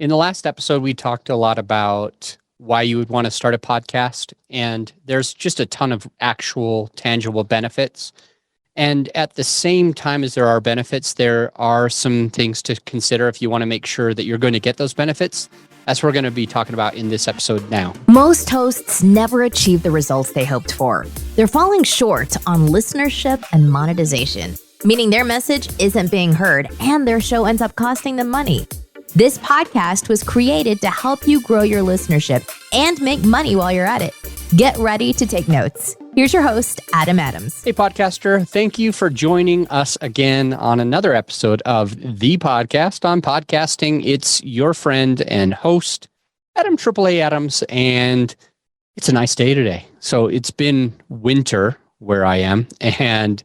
In the last episode, we talked a lot about why you would want to start a podcast, and there's just a ton of actual tangible benefits. And at the same time as there are benefits, there are some things to consider if you want to make sure that you're going to get those benefits. That's what we're going to be talking about in this episode now. Most hosts never achieve the results they hoped for. They're falling short on listenership and monetization, meaning their message isn't being heard and their show ends up costing them money. This podcast was created to help you grow your listenership and make money while you're at it. Get ready to take notes. Here's your host, Adam Adams. Hey, podcaster. Thank you for joining us again on another episode of The Podcast on Podcasting. It's your friend and host, Adam AAA Adams, and it's a nice day today. So it's been winter where I am and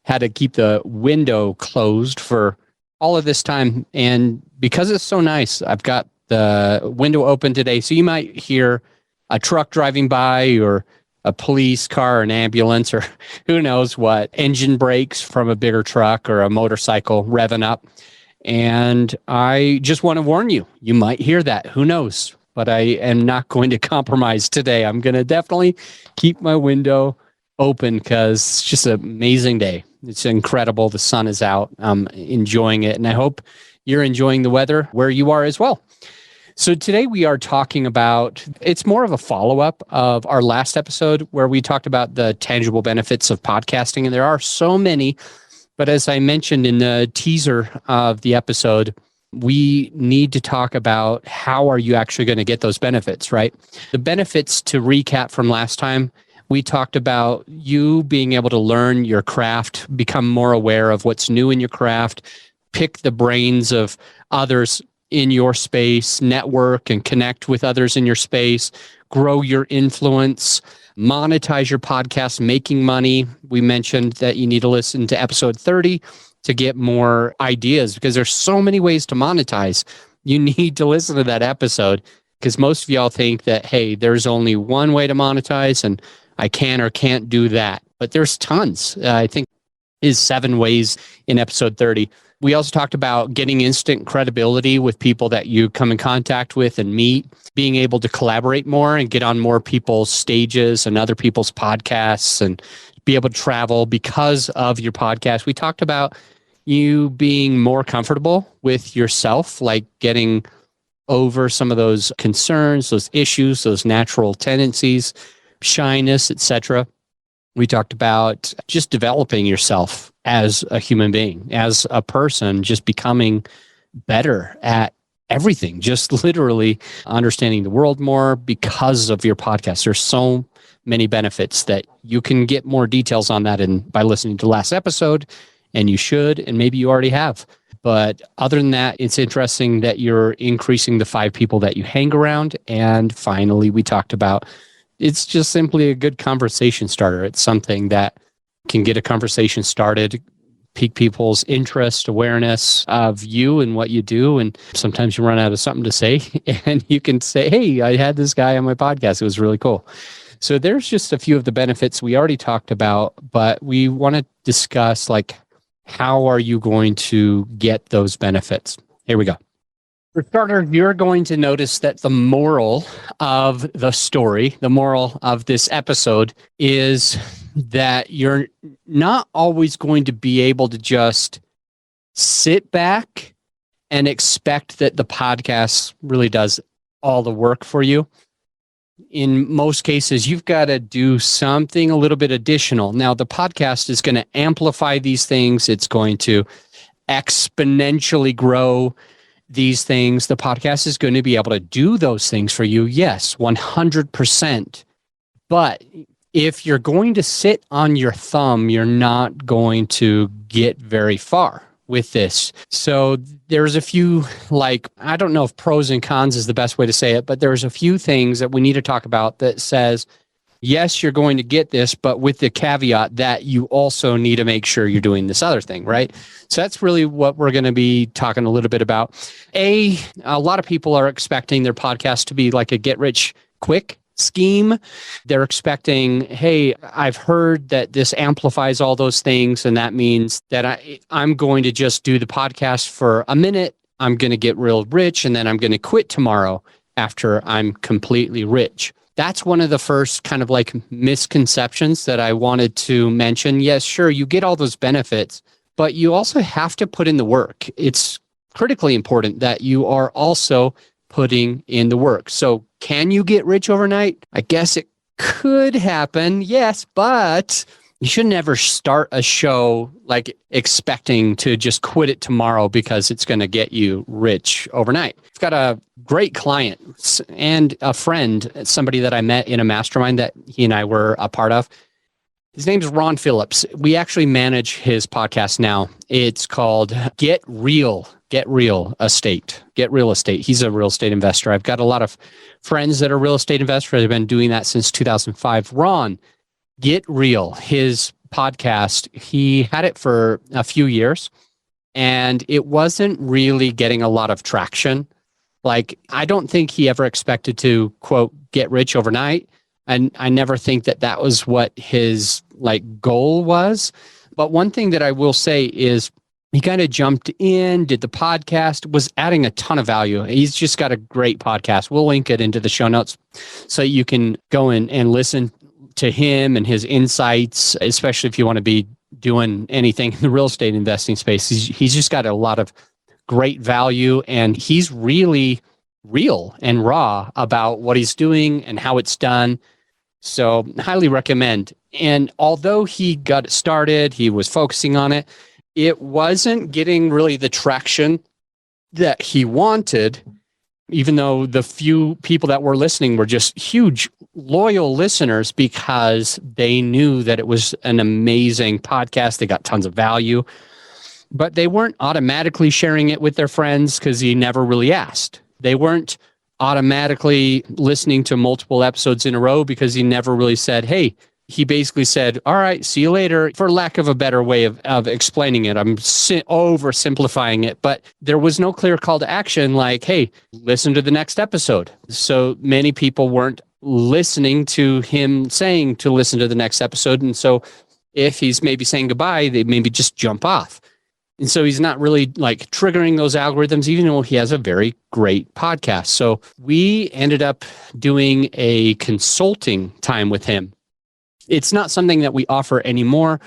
had to keep the window closed for all of this time. And because it's so nice, I've got the window open today. So you might hear a truck driving by or a police car, an ambulance, or who knows what, engine brakes from a bigger truck or a motorcycle revving up. And I just want to warn you, you might hear that. Who knows? But I am not going to compromise today. I'm going to definitely keep my window open because it's just an amazing day. It's incredible. The sun is out. I'm enjoying it. And I hope you're enjoying the weather where you are as well. So today we are talking about, it's more of a follow-up of our last episode where we talked about the tangible benefits of podcasting. And there are so many, but as I mentioned in the teaser of the episode, we need to talk about how are you actually going to get those benefits, right? The benefits, to recap from last time, we talked about you being able to learn your craft, become more aware of what's new in your craft, pick the brains of others in your space, network and connect with others in your space, grow your influence, monetize your podcast, making money. We mentioned that you need to listen to episode 30 to get more ideas because there's so many ways to monetize. You need to listen to that episode because most of y'all think that, hey, there's only one way to monetize and I can or can't do that. But there's tons. I think is 7 ways in episode 30. We also talked about getting instant credibility with people that you come in contact with and meet, being able to collaborate more and get on more people's stages and other people's podcasts and be able to travel because of your podcast. We talked about you being more comfortable with yourself, like getting over some of those concerns, those issues, those natural tendencies, shyness, etc. We talked about just developing yourself as a human being, as a person, just becoming better at everything, just literally understanding the world more because of your podcast. There's so many benefits that you can get more details on that by listening to the last episode, and you should, and maybe you already have. But other than that, it's interesting that you're increasing the 5 people that you hang around. And finally, we talked about it's just simply a good conversation starter. It's something that can get a conversation started, pique people's interest, awareness of you and what you do. And sometimes you run out of something to say and you can say, hey, I had this guy on my podcast. It was really cool. So there's just a few of the benefits we already talked about, but we want to discuss like, how are you going to get those benefits? Here we go. For starters, you're going to notice that the moral of the story, the moral of this episode is that you're not always going to be able to just sit back and expect that the podcast really does all the work for you. In most cases, you've got to do something a little bit additional. Now, the podcast is going to amplify these things. It's going to exponentially grow these things. The podcast is going to be able to do those things for you. Yes, 100%. But if you're going to sit on your thumb, you're not going to get very far with this. So there's a few, like, I don't know if pros and cons is the best way to say it, but there's a few things that we need to talk about that says, yes, you're going to get this, but with the caveat that you also need to make sure you're doing this other thing, right? So that's really what we're going to be talking a little bit about. A lot of people are expecting their podcast to be like a get-rich-quick scheme. They're expecting, hey, I've heard that this amplifies all those things, and that means that I'm going to just do the podcast for a minute I'm going to get real rich and then I'm going to quit tomorrow after I'm completely rich. That's one of the first kind of like misconceptions that I wanted to mention. Yes, sure, you get all those benefits, but you also have to put in the work. It's critically important that you are also putting in the work. So can you get rich overnight? I guess it could happen, yes, but you should never start a show like expecting to just quit it tomorrow because it's going to get you rich overnight. I've got a great client and a friend, somebody that I met in a mastermind that he and I were a part of. His name's Ron Phillips. We actually manage his podcast now. It's called Get Real Estate. Get Real Estate. He's a real estate investor. I've got a lot of friends that are real estate investors. I've been doing that since 2005. Ron, Get Real, his podcast, he had it for a few years and it wasn't really getting a lot of traction. Like, I don't think he ever expected to, quote, get rich overnight. And I never think that that was what his like goal was. But one thing that I will say is he kind of jumped in, did the podcast, was adding a ton of value. He's just got a great podcast. We'll link it into the show notes so you can go in and listen to him and his insights, especially if you want to be doing anything in the real estate investing space. He's just got a lot of great value and he's really real and raw about what he's doing and how it's done. So highly recommend. And although he got it started, he was focusing on it, it wasn't getting really the traction that he wanted, even though the few people that were listening were just huge, loyal listeners because they knew that it was an amazing podcast. They got tons of value, but they weren't automatically sharing it with their friends because he never really asked. They weren't automatically listening to multiple episodes in a row because he never really said, hey, he basically said, all right, see you later, for lack of a better way of explaining it. I'm oversimplifying it, but there was no clear call to action like, hey, listen to the next episode. So many people weren't listening to him saying to listen to the next episode. And so if he's maybe saying goodbye, they maybe just jump off. And so he's not really like triggering those algorithms, even though he has a very great podcast. So we ended up doing a consulting time with him. It's not something that we offer anymore,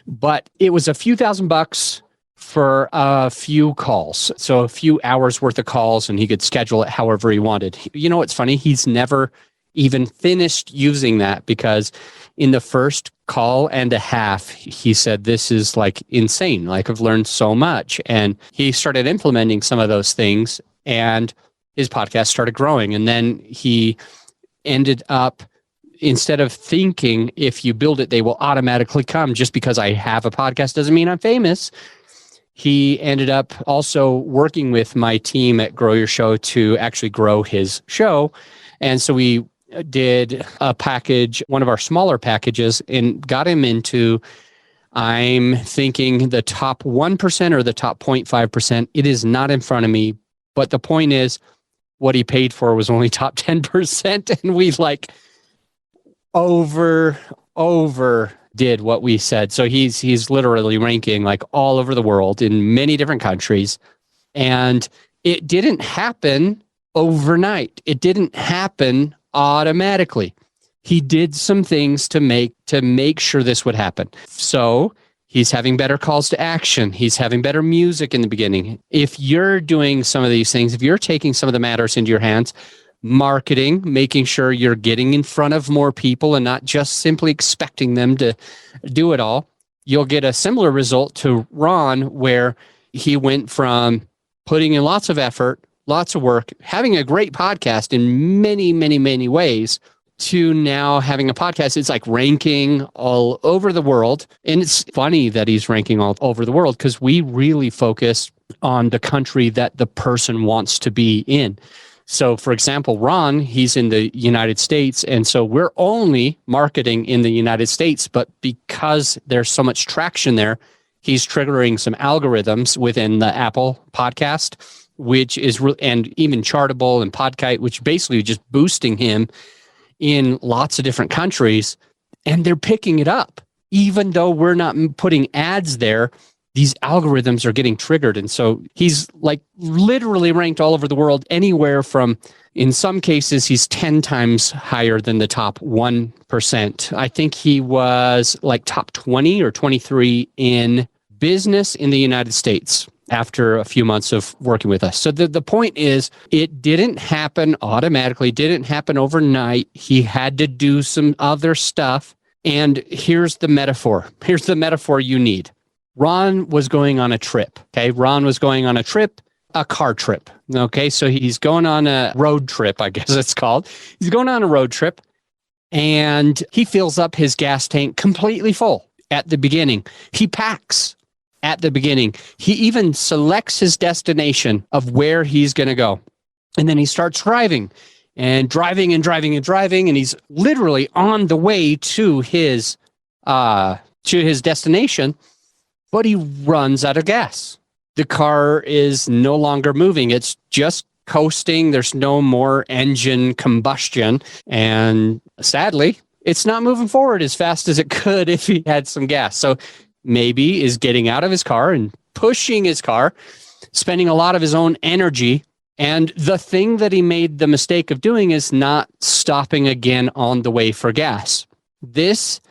but it was a few $1,000 for a few calls. So a few hours worth of calls and he could schedule it however he wanted. You know what's funny? He's never even finished using that because in the first call and a half, he said, this is like insane. Like, I've learned so much. And he started implementing some of those things and his podcast started growing. And then he ended up, instead of thinking if you build it, they will automatically come just because I have a podcast doesn't mean I'm famous. He ended up also working with my team at Grow Your Show to actually grow his show. And so we did a package, one of our smaller packages, and got him into, I'm thinking the top 1% or the top 0.5%. It is not in front of me, but the point is what he paid for was only top 10%. And we like over did what we said. So he's literally ranking like all over the world in many different countries. And it didn't happen overnight. It didn't happen automatically. He did some things to make sure this would happen. So he's having better calls to action. He's having better music in the beginning. If you're doing some of these things, if you're taking some of the matters into your hands, marketing, making sure you're getting in front of more people and not just simply expecting them to do it all, you'll get a similar result to Ron, where he went from putting in lots of effort, lots of work, having a great podcast in many, many, many ways, to now having a podcast. It's like ranking all over the world. And it's funny that he's ranking all over the world because we really focus on the country that the person wants to be in. So, for example, Ron, he's in the United States, and so we're only marketing in the United States, but because there's so much traction there, he's triggering some algorithms within the Apple podcast, which is, and even Chartable and Podkite, which basically just boosting him in lots of different countries, and they're picking it up. Even though we're not putting ads there, these algorithms are getting triggered. And so he's like literally ranked all over the world, anywhere from, in some cases, he's 10 times higher than the top 1%. I think he was like top 20 or 23 in business in the United States after a few months of working with us. So the point is, it didn't happen automatically, didn't happen overnight. He had to do some other stuff. And here's the metaphor. Here's the metaphor you need. Ron was going on a trip. Okay. Ron was going on a trip, a car trip. Okay. So he's going on a road trip, I guess it's called. He's going on a road trip and he fills up his gas tank completely full at the beginning. He packs at the beginning. He even selects his destination of where he's going to go. And then he starts driving and driving and driving and driving. And he's literally on the way to his destination, but he runs out of gas. The car is no longer moving. It's just coasting. There's no more engine combustion. And sadly, it's not moving forward as fast as it could if he had some gas. So maybe is getting out of his car and pushing his car, spending a lot of his own energy. And the thing that he made the mistake of doing is not stopping again on the way for gas. This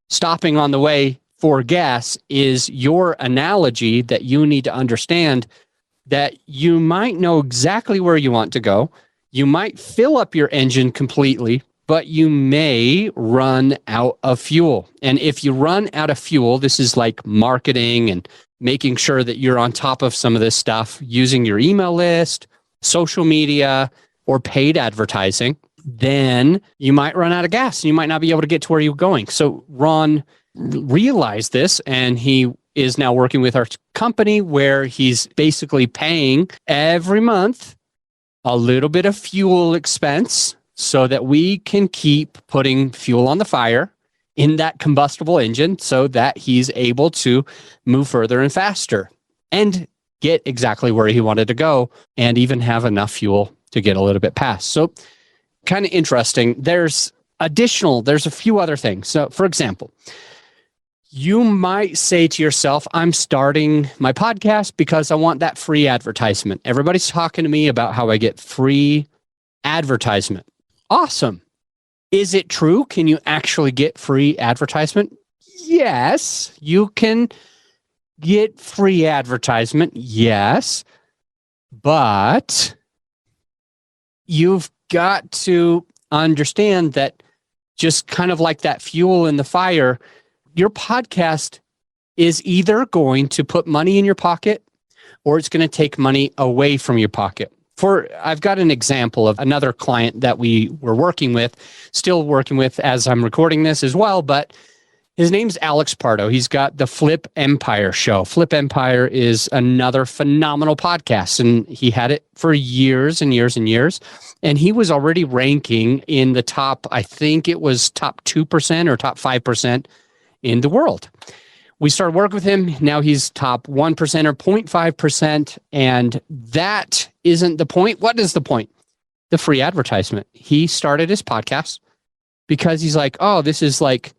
stopping on the way for gas is your analogy that you need to understand, that you might know exactly where you want to go. You might fill up your engine completely, but you may run out of fuel. And if you run out of fuel, this is like marketing and making sure that you're on top of some of this stuff, using your email list, social media, or paid advertising, then you might run out of gas and you might not be able to get to where you're going. So Ron realized this, and he is now working with our company where he's basically paying every month a little bit of fuel expense so that we can keep putting fuel on the fire in that combustible engine so that he's able to move further and faster and get exactly where he wanted to go and even have enough fuel to get a little bit past. So kind of interesting. There's a few other things. So for example, you might say to yourself, I'm starting my podcast because I want that free advertisement. Everybody's talking to me about how I get free advertisement. Awesome. Is it true? Can you actually get free advertisement? Yes, you can get free advertisement. Yes, but you've got to understand that just kind of like that fuel in the fire, your podcast is either going to put money in your pocket or it's going to take money away from your pocket. I've got an example of another client that we were working with, still working with as I'm recording this as well, but his name's Alex Pardo. He's got the Flip Empire show. Flip Empire is another phenomenal podcast, and he had it for years and years and years. And he was already ranking in the top, I think it was top 2% or top 5% in the world. We started working with him. Now he's top 1% or 0.5%. And that isn't the point. What is the point? The free advertisement. He started his podcast because he's like, oh, this is like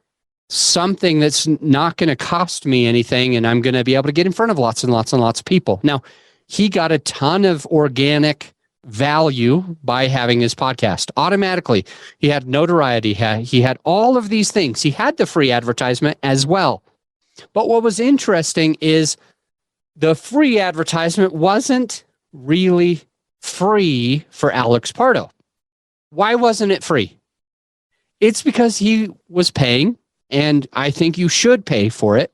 something that's not going to cost me anything. And I'm going to be able to get in front of lots and lots and lots of people. Now, he got a ton of organic value by having his podcast automatically. He had notoriety. He had all of these things. He had the free advertisement as well. But what was interesting is the free advertisement wasn't really free for Alex Pardo. Why wasn't it free? It's because he was paying, and I think you should pay for it.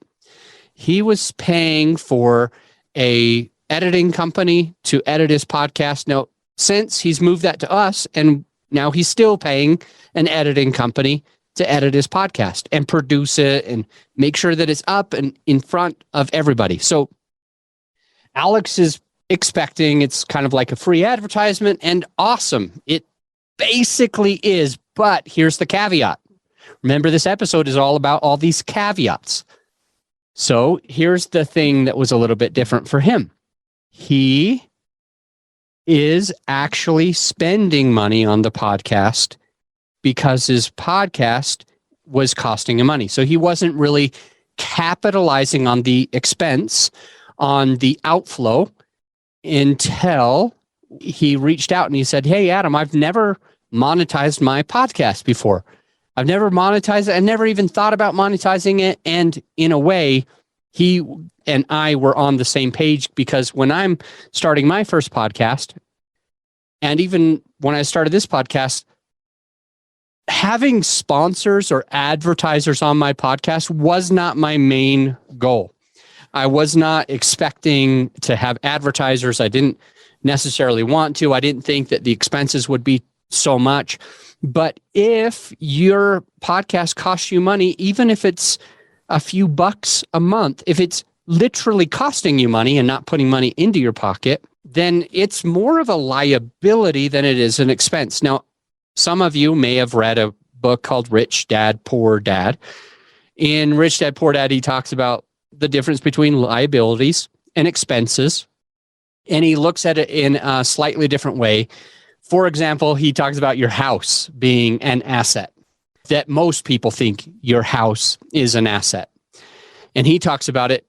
He was paying for a editing company to edit his podcast. Now, since he's moved that to us, and now he's still paying an editing company to edit his podcast and produce it and make sure that it's up and in front of everybody. So Alex is expecting it's kind of like a free advertisement, and awesome. It basically is, but here's the caveat. Remember, this episode is all about all these caveats. So here's the thing that was a little bit different for him. He is actually spending money on the podcast because his podcast was costing him money. So he wasn't really capitalizing on the expense, on the outflow, until he reached out and he said, "Hey, Adam, I've never monetized my podcast before. I've never monetized it. I never even thought about monetizing it." And in a way, he and I were on the same page, because when I'm starting my first podcast, and even when I started this podcast, having sponsors or advertisers on my podcast was not my main goal. I was not expecting to have advertisers. I didn't necessarily want to. I didn't think that the expenses would be so much. But if your podcast costs you money, even if it's a few bucks a month, if it's literally costing you money and not putting money into your pocket, then it's more of a liability than it is an expense. Now, some of you may have read a book called Rich Dad, Poor Dad. In Rich Dad, Poor Dad, he talks about the difference between liabilities and expenses, and he looks at it in a slightly different way. For example, he talks about your house being an asset, that most people think your house is an asset. And he talks about it,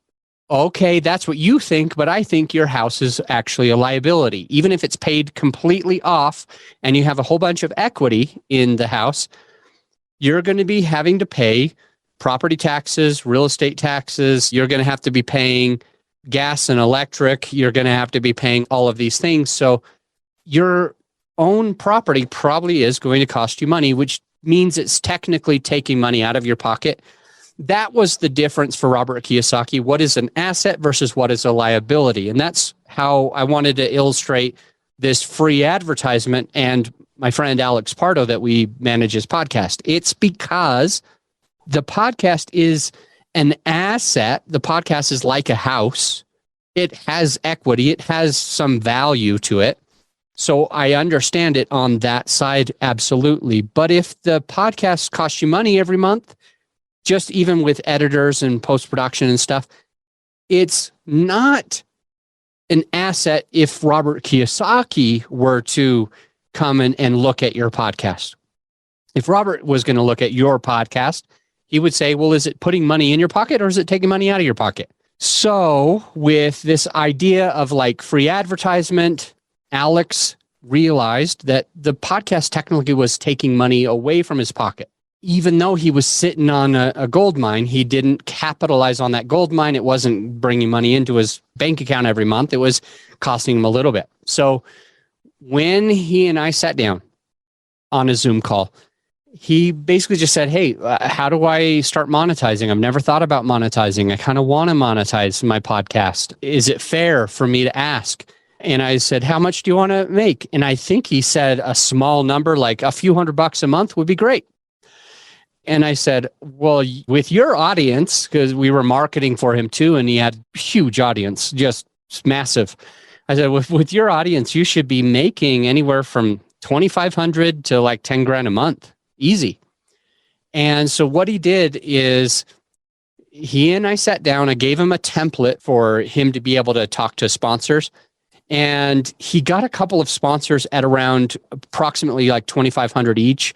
okay, that's what you think, but I think your house is actually a liability. Even if it's paid completely off and you have a whole bunch of equity in the house, you're going to be having to pay property taxes, real estate taxes. You're going to have to be paying gas and electric. You're going to have to be paying all of these things. So your own property probably is going to cost you money, which means it's technically taking money out of your pocket. That was the difference for Robert Kiyosaki. What is an asset versus what is a liability? And that's how I wanted to illustrate this free advertisement and my friend Alex Pardo that we manage his podcast. It's because the podcast is an asset. The podcast is like a house. It has equity. It has some value to it. So I understand it on that side, absolutely. But if the podcast costs you money every month, just even with editors and post-production and stuff, it's not an asset if Robert Kiyosaki were to come and look at your podcast. If Robert was going to look at your podcast, he would say, well, is it putting money in your pocket or is it taking money out of your pocket? So with this idea of like free advertisement, Alex realized that the podcast technically was taking money away from his pocket. Even though he was sitting on a gold mine, he didn't capitalize on that gold mine. It wasn't bringing money into his bank account every month. It was costing him a little bit. So when he and I sat down on a Zoom call, he basically just said, hey, how do I start monetizing? I've never thought about monetizing. I kind of want to monetize my podcast. Is it fair for me to ask? And I said, how much do you want to make? And I think he said a small number, like a few $100 a month would be great. And I said, well, with your audience, because we were marketing for him too, and he had a huge audience, just massive. I said, with your audience, you should be making anywhere from $2,500 to like 10 grand a month. Easy. And so what he did is he and I sat down. I gave him a template for him to be able to talk to sponsors. And he got a couple of sponsors at around approximately like 2,500 each.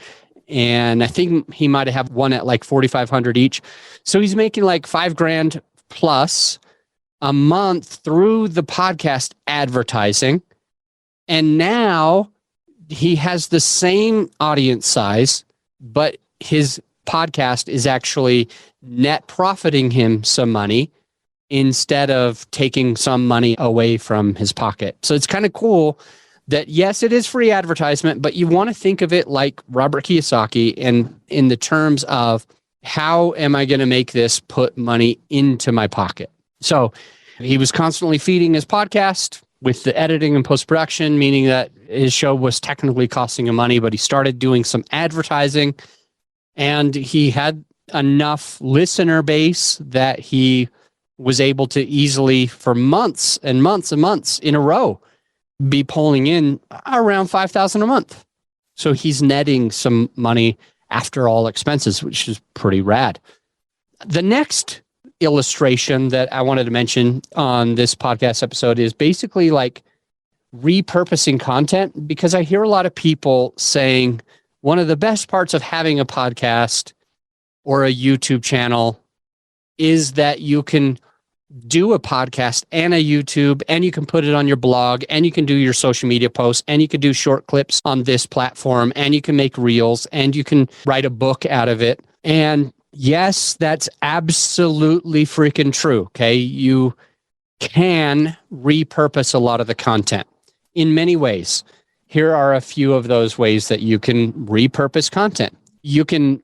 And I think he might have one at like 4,500 each. So he's making like $5,000 plus a month through the podcast advertising. And now he has the same audience size, but his podcast is actually net profiting him some money instead of taking some money away from his pocket. So it's kind of cool that, yes, it is free advertisement, but you want to think of it like Robert Kiyosaki and in the terms of how am I going to make this put money into my pocket? So he was constantly feeding his podcast with the editing and post-production, meaning that his show was technically costing him money, but he started doing some advertising and he had enough listener base that he was able to easily, for months and months and months in a row, be pulling in around $5,000 a month. So he's netting some money after all expenses, which is pretty rad. The next illustration that I wanted to mention on this podcast episode is basically like repurposing content, because I hear a lot of people saying one of the best parts of having a podcast or a YouTube channel is that you can do a podcast and a YouTube, and you can put it on your blog, and you can do your social media posts, and you can do short clips on this platform, and you can make reels, and you can write a book out of it. And yes, that's absolutely freaking true. Okay. You can repurpose a lot of the content in many ways. Here are a few of those ways that you can repurpose content. You can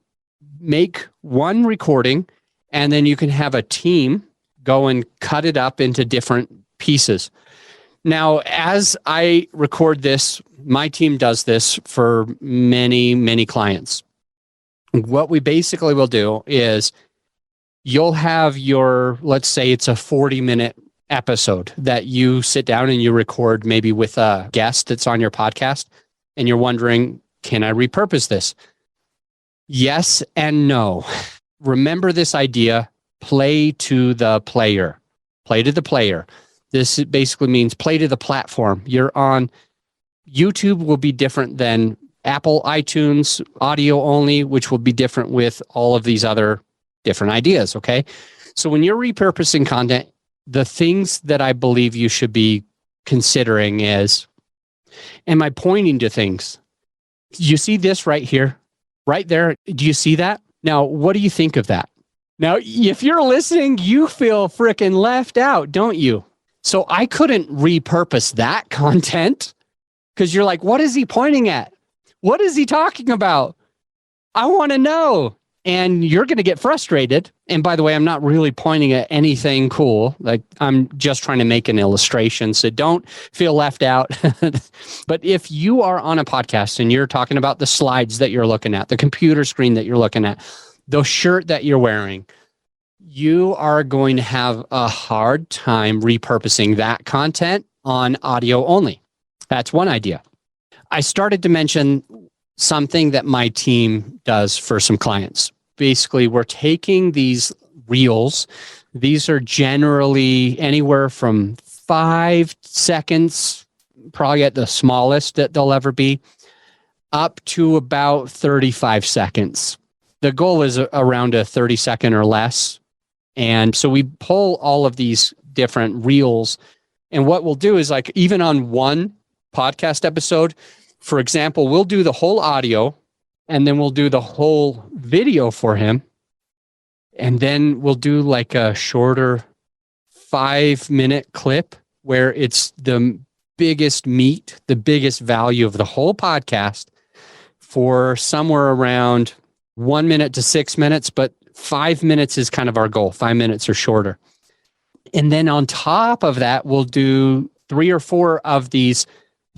make one recording, and then you can have a team go and cut it up into different pieces. Now, as I record this, my team does this for many, many clients. What we basically will do is you'll have your, let's say it's a 40-minute episode that you sit down and you record maybe with a guest that's on your podcast, and you're wondering, can I repurpose this? Yes and no. Remember this idea. Play to the player. Play to the player. This basically means play to the platform. You're on YouTube will be different than Apple, iTunes, audio only, which will be different with all of these other different ideas. Okay. So when you're repurposing content, the things that I believe you should be considering is, am I pointing to things? You see this right here, right there? Do you see that? Now, what do you think of that? Now, if you're listening, you feel freaking left out, don't you? So I couldn't repurpose that content because you're like, what is he pointing at? What is he talking about? I want to know. And you're going to get frustrated. And by the way, I'm not really pointing at anything cool. Like, I'm just trying to make an illustration. So don't feel left out. But if you are on a podcast and you're talking about the slides that you're looking at, the computer screen that you're looking at, the shirt that you're wearing, you are going to have a hard time repurposing that content on audio only. That's one idea. I started to mention something that my team does for some clients. Basically, we're taking these reels. These are generally anywhere from 5 seconds, probably at the smallest that they'll ever be, up to about 35 seconds. The goal is around a 30-second or less. And so we pull all of these different reels. And what we'll do is, like, even on one podcast episode, for example, we'll do the whole audio, and then we'll do the whole video for him. And then we'll do like a shorter 5-minute clip where it's the biggest meat, the biggest value of the whole podcast for somewhere around 1 minute to 6 minutes, but 5 minutes is kind of our goal, 5 minutes or shorter. And then on top of that, we'll do 3 or 4 of these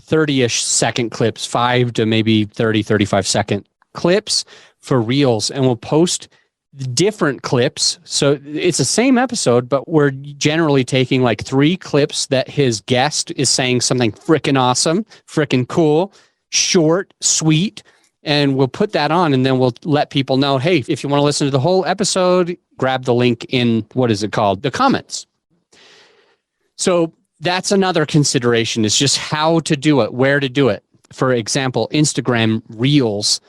30-ish second clips, 5 to maybe 30, 35 second clips for reels. And we'll post different clips. So it's the same episode, but we're generally taking like 3 clips that his guest is saying something freaking awesome, freaking cool, short, sweet. And we'll put that on, and then we'll let people know, hey, if you want to listen to the whole episode, grab the link in, what is it called? The comments. So that's another consideration, is just how to do it, where to do it. For example, Instagram Reels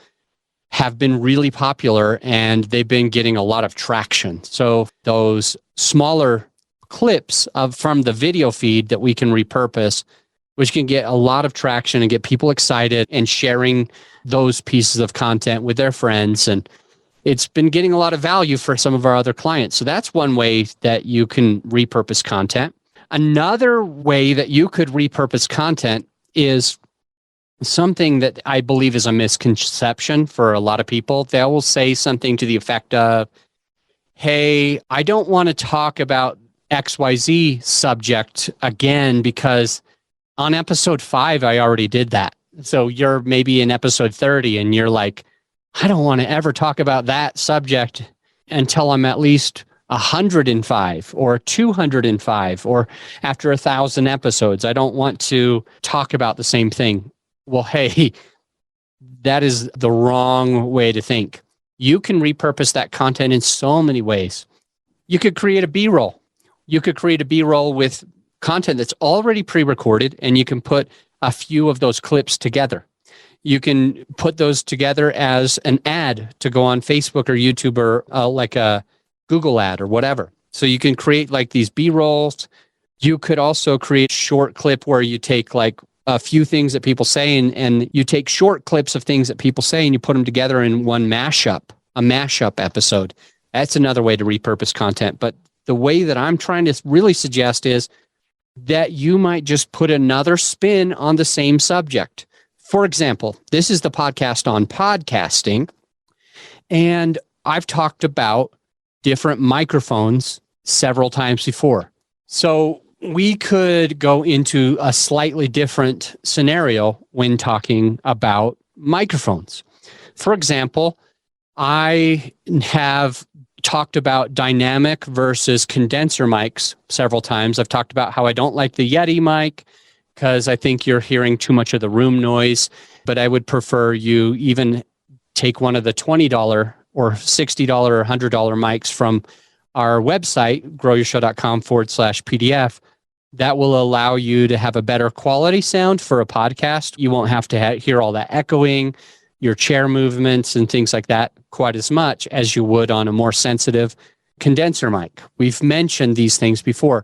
have been really popular, and they've been getting a lot of traction. So those smaller clips from the video feed that we can repurpose, which can get a lot of traction and get people excited and sharing those pieces of content with their friends. And it's been getting a lot of value for some of our other clients. So that's one way that you can repurpose content. Another way that you could repurpose content is something that I believe is a misconception for a lot of people. They will say something to the effect of, hey, I don't want to talk about XYZ subject again because on episode 5, I already did that. So you're maybe in episode 30 and you're like, I don't want to ever talk about that subject until I'm at least 105 or 205 or after 1,000 episodes. I don't want to talk about the same thing. Well, hey, that is the wrong way to think. You can repurpose that content in so many ways. You could create a B-roll. You could create a B-roll with content that's already pre-recorded, and you can put a few of those clips together. You can put those together as an ad to go on Facebook or YouTube or like a Google ad or whatever. So you can create like these B-rolls. You could also create short clip where you take like a few things that people say and you take short clips of things that people say and you put them together in one mashup, a mashup episode. That's another way to repurpose content. But the way that I'm trying to really suggest is that you might just put another spin on the same subject. For example, this is the podcast on podcasting, and I've talked about different microphones several times before. So we could go into a slightly different scenario when talking about microphones. For example, I have talked about dynamic versus condenser mics several times. I've talked about how I don't like the Yeti mic because I think you're hearing too much of the room noise, but I would prefer you even take one of the $20 or $60 or $100 mics from our website, growyourshow.com/PDF. That will allow you to have a better quality sound for a podcast. You won't have to hear all that echoing, your chair movements and things like that quite as much as you would on a more sensitive condenser mic. We've mentioned these things before,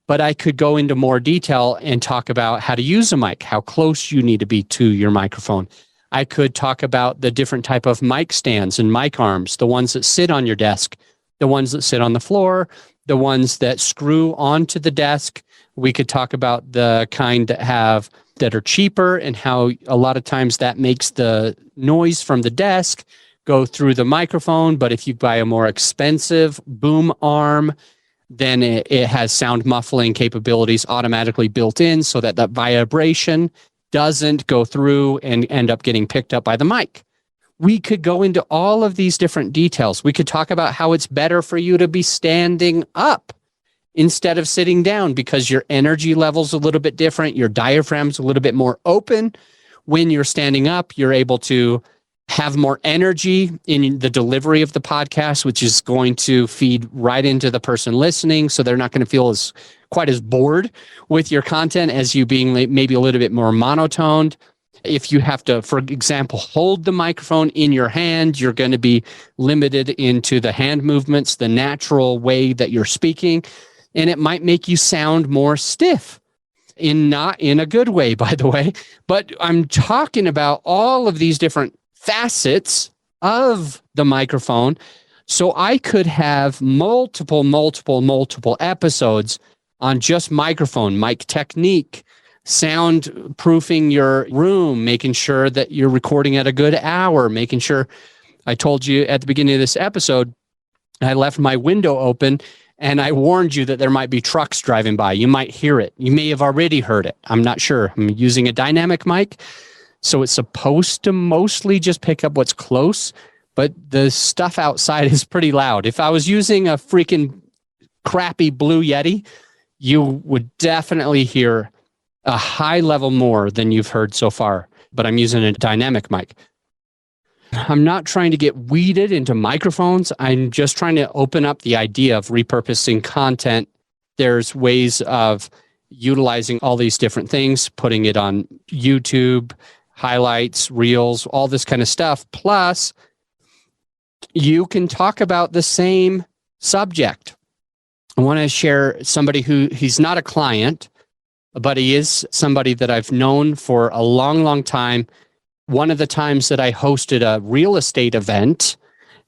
but I could go into more detail and talk about how to use a mic, how close you need to be to your microphone. I could talk about the different type of mic stands and mic arms, the ones that sit on your desk, the ones that sit on the floor, the ones that screw onto the desk. We could talk about the kind that are cheaper and how a lot of times that makes the noise from the desk go through the microphone. But if you buy a more expensive boom arm, then it has sound muffling capabilities automatically built in so that vibration doesn't go through and end up getting picked up by the mic. We could go into all of these different details. We could talk about how it's better for you to be standing up instead of sitting down because your energy level's a little bit different. Your diaphragm's a little bit more open. When you're standing up, you're able to have more energy in the delivery of the podcast, which is going to feed right into the person listening. So they're not going to feel quite as bored with your content as you being maybe a little bit more monotoned. If you have to, for example, hold the microphone in your hand, you're going to be limited into the hand movements, the natural way that you're speaking, and it might make you sound more stiff. Not in a good way, by the way. But I'm talking about all of these different facets of the microphone. So I could have multiple episodes on just microphone, mic technique, sound proofing your room, making sure that you're recording at a good hour, making sure, I told you at the beginning of this episode, I left my window open and I warned you that there might be trucks driving by. You might hear it. You may have already heard it. I'm not sure. I'm using a dynamic mic, so it's supposed to mostly just pick up what's close, but the stuff outside is pretty loud. If I was using a freaking crappy Blue Yeti, you would definitely hear a high level more than you've heard so far, but I'm using a dynamic mic. I'm not trying to get weeded into microphones. I'm just trying to open up the idea of repurposing content. There's ways of utilizing all these different things, putting it on YouTube, highlights, reels, all this kind of stuff. Plus, you can talk about the same subject. I want to share somebody he's not a client, but he is somebody that I've known for a long time. One of the times that I hosted a real estate event,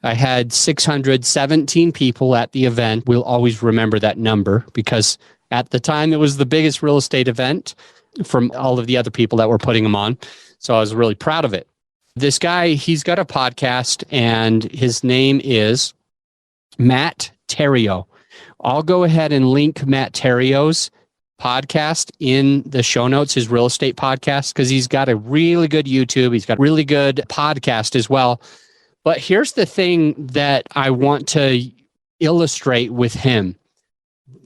I had 617 people at the event. We'll always remember that number because at the time it was the biggest real estate event from all of the other people that were putting them on. So I was really proud of it. This guy, he's got a podcast and his name is Matt Theriault. I'll go ahead and link Matt Theriault's podcast in the show notes, his real estate podcast, because he's got a really good YouTube. He's got a really good podcast as well. But here's the thing that I want to illustrate with him.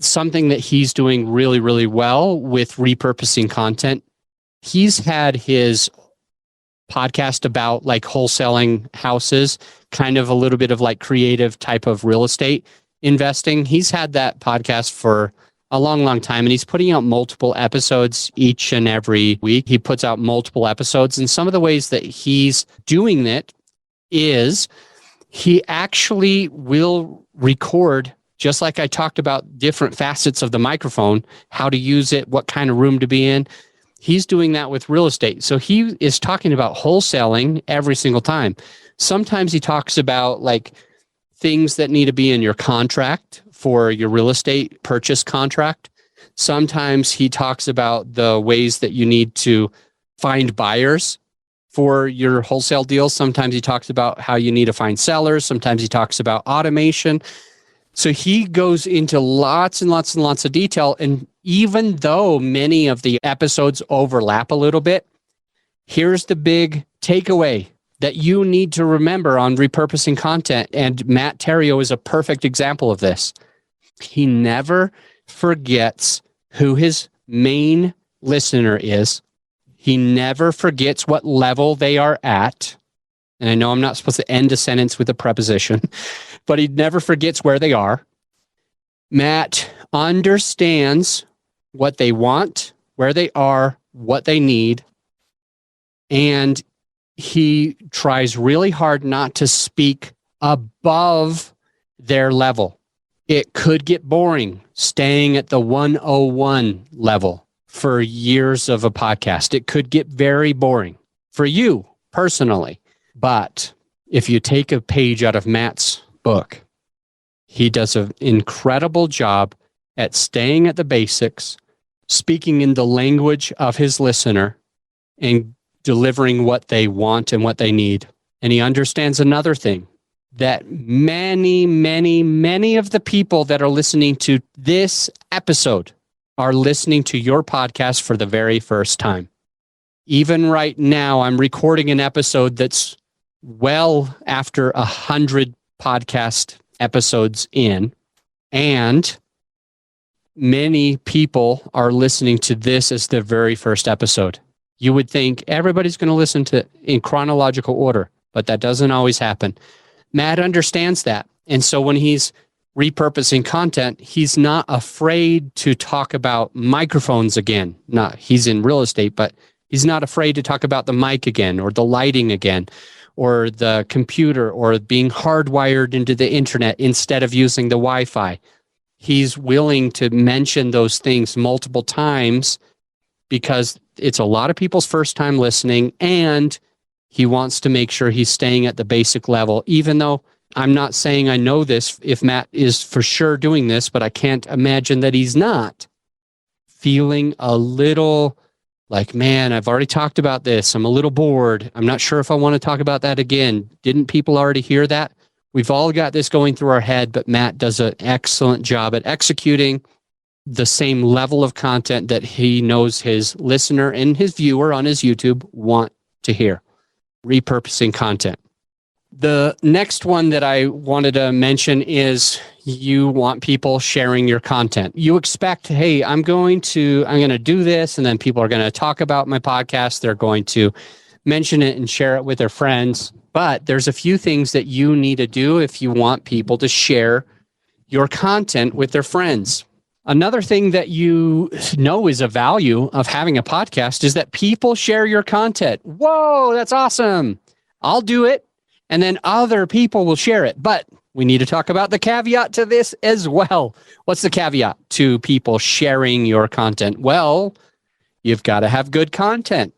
Something that he's doing really well with repurposing content. He's had his podcast about like wholesaling houses, kind of a little bit of like creative type of real estate investing. He's had that podcast for a long time, and he's putting out multiple episodes each and every week. He puts out multiple episodes, and some of the ways that he's doing it is He actually will record, just like I talked about different facets of the microphone, how to use it, what kind of room to be in. He's doing that with real estate. So he is talking about wholesaling every single time. Sometimes he talks about like things that need to be in your contract for your real estate purchase contract. Sometimes he talks about the ways that you need to find buyers for your wholesale deals. Sometimes he talks about how you need to find sellers. Sometimes he talks about automation. So he goes into lots and lots and lots of detail. And even though many of the episodes overlap a little bit, here's the big takeaway that you need to remember on repurposing content. And Matt Theriault is a perfect example of this. He never forgets who his main listener is. He never forgets what level they are at. And I know I'm not supposed to end a sentence with a preposition, but he never forgets where they are. Matt understands what they want, where they are, what they need, and he tries really hard not to speak above their level. It could get boring staying at the 101 level for years of a podcast. It could get very boring for you personally. But if you take a page out of Matt's book, he does an incredible job at staying at the basics, speaking in the language of his listener, and delivering what they want and what they need. And he understands another thing, that many, many, many of the people that are listening to this episode are listening to your podcast for the very first time. Even right now, I'm recording an episode that's well after 100 podcast episodes in, and many people are listening to this as the very first episode. You would think everybody's going to listen to in chronological order, but that doesn't always happen. Matt understands that. And so when he's repurposing content, he's not afraid to talk about microphones again. He's in real estate, but he's not afraid to talk about the mic again, or the lighting again, or the computer, or being hardwired into the internet instead of using the Wi-Fi. He's willing to mention those things multiple times because it's a lot of people's first time listening, and he wants to make sure he's staying at the basic level, even though I'm not saying I know this if Matt is for sure doing this, but I can't imagine that he's not feeling a little like, man, I've already talked about this. I'm a little bored. I'm not sure if I want to talk about that again. Didn't people already hear that? We've all got this going through our head, but Matt does an excellent job at executing the same level of content that he knows his listener and his viewer on his YouTube want to hear. Repurposing content. The next one that I wanted to mention is you want people sharing your content. You expect, hey, I'm going to do this, and then people are going to talk about my podcast. They're going to mention it and share it with their friends. But there's a few things that you need to do if you want people to share your content with their friends. Another thing that you know is a value of having a podcast is that people share your content. Whoa, that's awesome. I'll do it, and then other people will share it. But we need to talk about the caveat to this as well. What's the caveat to people sharing your content? Well, you've got to have good content.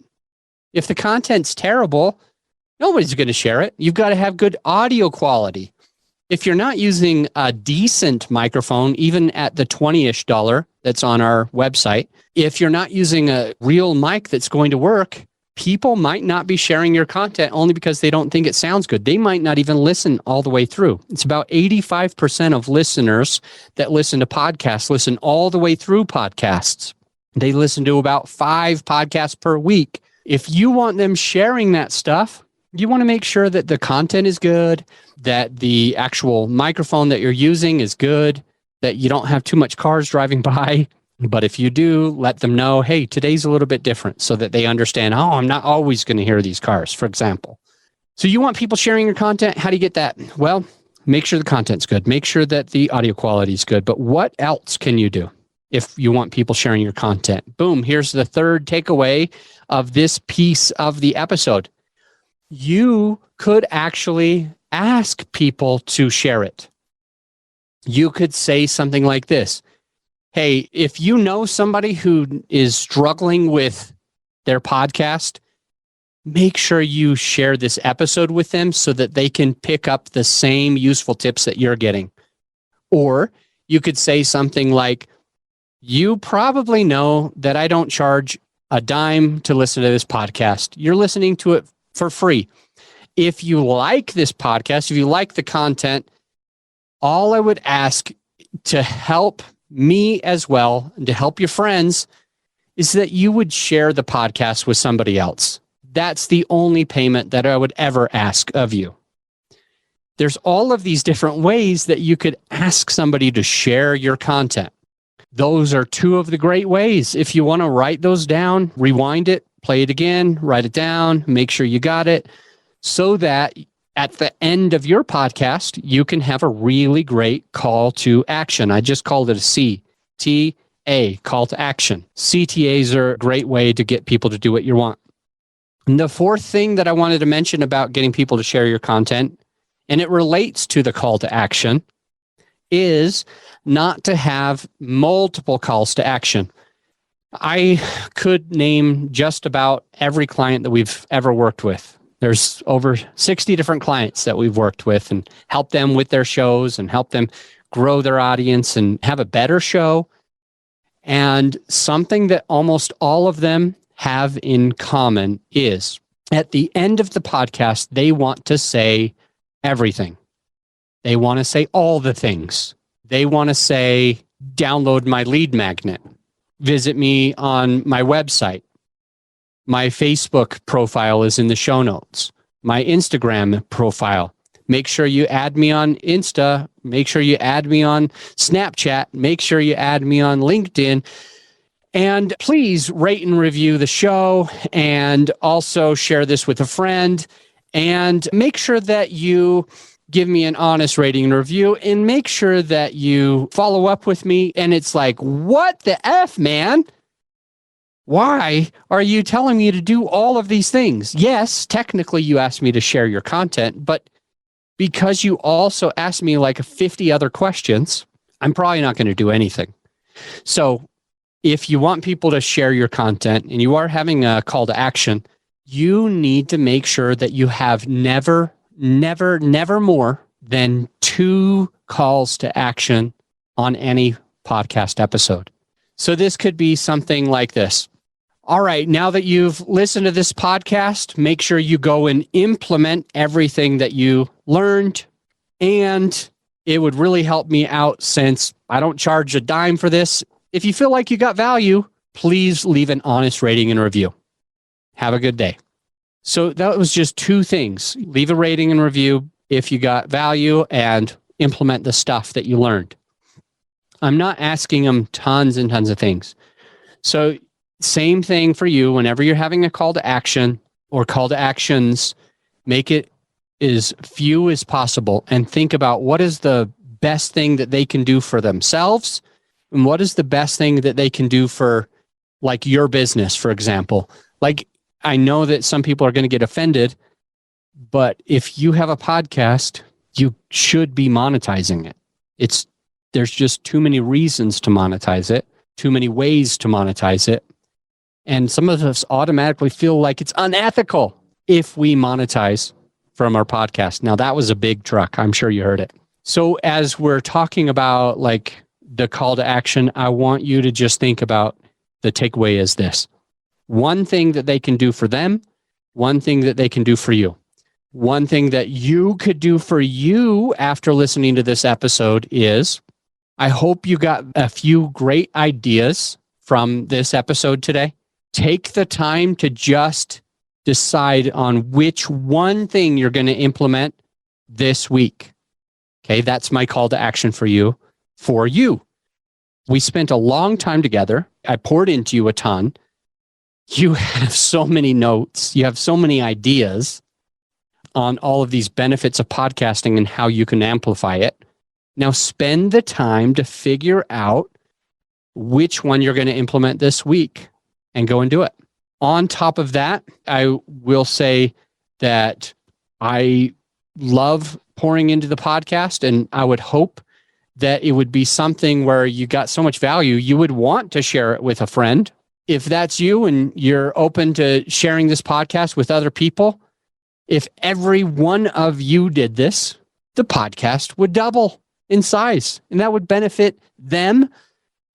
If the content's terrible, nobody's going to share it. You've got to have good audio quality. If you're not using a decent microphone, even at the $20-ish that's on our website, if you're not using a real mic that's going to work, people might not be sharing your content only because they don't think it sounds good. They might not even listen all the way through. It's about 85% of listeners that listen to podcasts listen all the way through podcasts. They listen to about 5 podcasts per week. If you want them sharing that stuff, you want to make sure that the content is good, that the actual microphone that you're using is good, that you don't have too much cars driving by. But if you do, let them know, hey, today's a little bit different, so that they understand, oh, I'm not always going to hear these cars, for example. So you want people sharing your content. How do you get that? Well, make sure the content's good. Make sure that the audio quality is good. But what else can you do if you want people sharing your content? Boom, here's the third takeaway of this piece of the episode. You could actually ask people to share it. You could say something like this. Hey, if you know somebody who is struggling with their podcast, make sure you share this episode with them so that they can pick up the same useful tips that you're getting. Or you could say something like, you probably know that I don't charge a dime to listen to this podcast. You're listening to it for free. If you like this podcast, if you like the content, all I would ask to help me as well and to help your friends is that you would share the podcast with somebody else. That's the only payment that I would ever ask of you. There's all of these different ways that you could ask somebody to share your content. Those are two of the great ways. If you want to write those down, rewind it, play it again, write it down, make sure you got it, so that at the end of your podcast, you can have a really great call to action. I just called it a CTA, call to action. CTAs are a great way to get people to do what you want. And the fourth thing that I wanted to mention about getting people to share your content, and it relates to the call to action, is not to have multiple calls to action. I could name just about every client that we've ever worked with. There's over 60 different clients that we've worked with and helped them with their shows and help them grow their audience and have a better show. And something that almost all of them have in common is at the end of the podcast, they want to say everything. They want to say all the things. They want to say, download my lead magnet, visit me on my website. My Facebook profile is in the show notes. My Instagram profile. Make sure you add me on Insta. Make sure you add me on Snapchat. Make sure you add me on LinkedIn. And please rate and review the show, and also share this with a friend. And make sure that you give me an honest rating and review, and make sure that you follow up with me. And it's like, what the F, man? Why are you telling me to do all of these things? Yes, technically you asked me to share your content, but because you also asked me like 50 other questions, I'm probably not going to do anything. So if you want people to share your content and you are having a call to action, you need to make sure that you have never more than 2 calls to action on any podcast episode. So this could be something like this. All right, now that you've listened to this podcast, make sure you go and implement everything that you learned. And it would really help me out since I don't charge a dime for this. If you feel like you got value, please leave an honest rating and review. Have a good day. So that was just 2 things. Leave a rating and review if you got value, and implement the stuff that you learned. I'm not asking them tons and tons of things. So same thing for you. Whenever you're having a call to action or call to actions, make it as few as possible and think about what is the best thing that they can do for themselves and what is the best thing that they can do for like your business, for example. Like, I know that some people are going to get offended, but if you have a podcast, you should be monetizing it. There's just too many reasons to monetize it, too many ways to monetize it. And some of us automatically feel like it's unethical if we monetize from our podcast. Now, that was a big truck. I'm sure you heard it. So as we're talking about like the call to action, I want you to just think about the takeaway is this. One thing that they can do for them, one thing that they can do for you. One thing that you could do for you after listening to this episode is, I hope you got a few great ideas from this episode today. Take the time to just decide on which one thing you're going to implement this week. Okay, that's my call to action for you. We spent a long time together. I poured into you a ton. You have so many notes. You have so many ideas on all of these benefits of podcasting and how you can amplify it. Now spend the time to figure out which one you're going to implement this week and go and do it. On top of that, I will say that I love pouring into the podcast, and I would hope that it would be something where you got so much value, you would want to share it with a friend. If that's you and you're open to sharing this podcast with other people, if every one of you did this, the podcast would double in size, and that would benefit them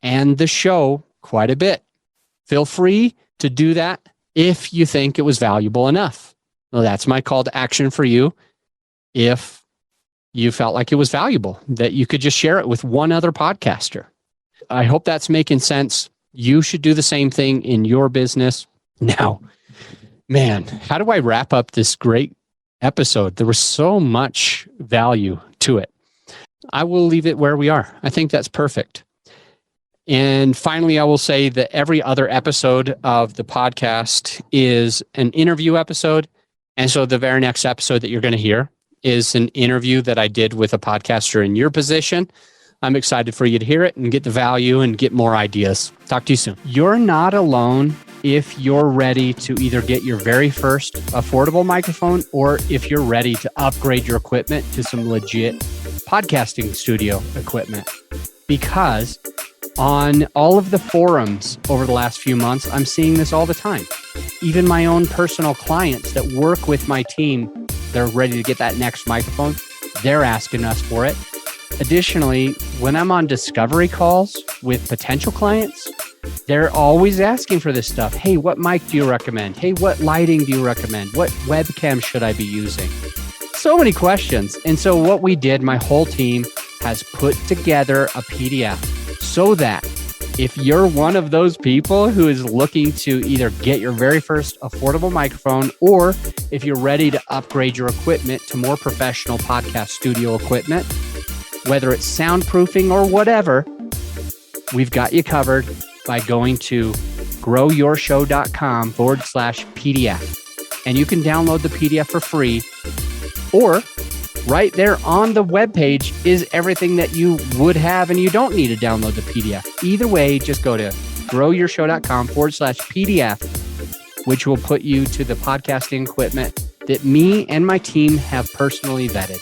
and the show quite a bit. Feel free to do that if you think it was valuable enough. Well, that's my call to action for you. If you felt like it was valuable, that you could just share it with one other podcaster. I hope that's making sense. You should do the same thing in your business. Now, man, how do I wrap up this great episode? There was so much value to it. I will leave it where we are. I think that's perfect. And finally, I will say that every other episode of the podcast is an interview episode. And so the very next episode that you're going to hear is an interview that I did with a podcaster in your position. I'm excited for you to hear it and get the value and get more ideas. Talk to you soon. You're not alone if you're ready to either get your very first affordable microphone or if you're ready to upgrade your equipment to some legit podcasting studio equipment. Because on all of the forums over the last few months, I'm seeing this all the time. Even my own personal clients that work with my team, they're ready to get that next microphone. They're asking us for it. Additionally, when I'm on discovery calls with potential clients, they're always asking for this stuff. Hey, what mic do you recommend? Hey, what lighting do you recommend? What webcam should I be using? So many questions. And so what we did, my whole team has put together a PDF so that if you're one of those people who is looking to either get your very first affordable microphone, or if you're ready to upgrade your equipment to more professional podcast studio equipment, whether it's soundproofing or whatever, we've got you covered by going to growyourshow.com/PDF. And you can download the PDF for free, or right there on the webpage is everything that you would have and you don't need to download the PDF. Either way, just go to growyourshow.com/PDF, which will put you to the podcasting equipment that me and my team have personally vetted.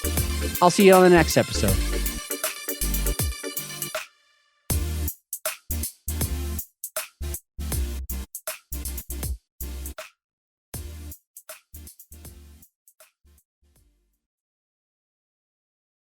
I'll see you on the next episode.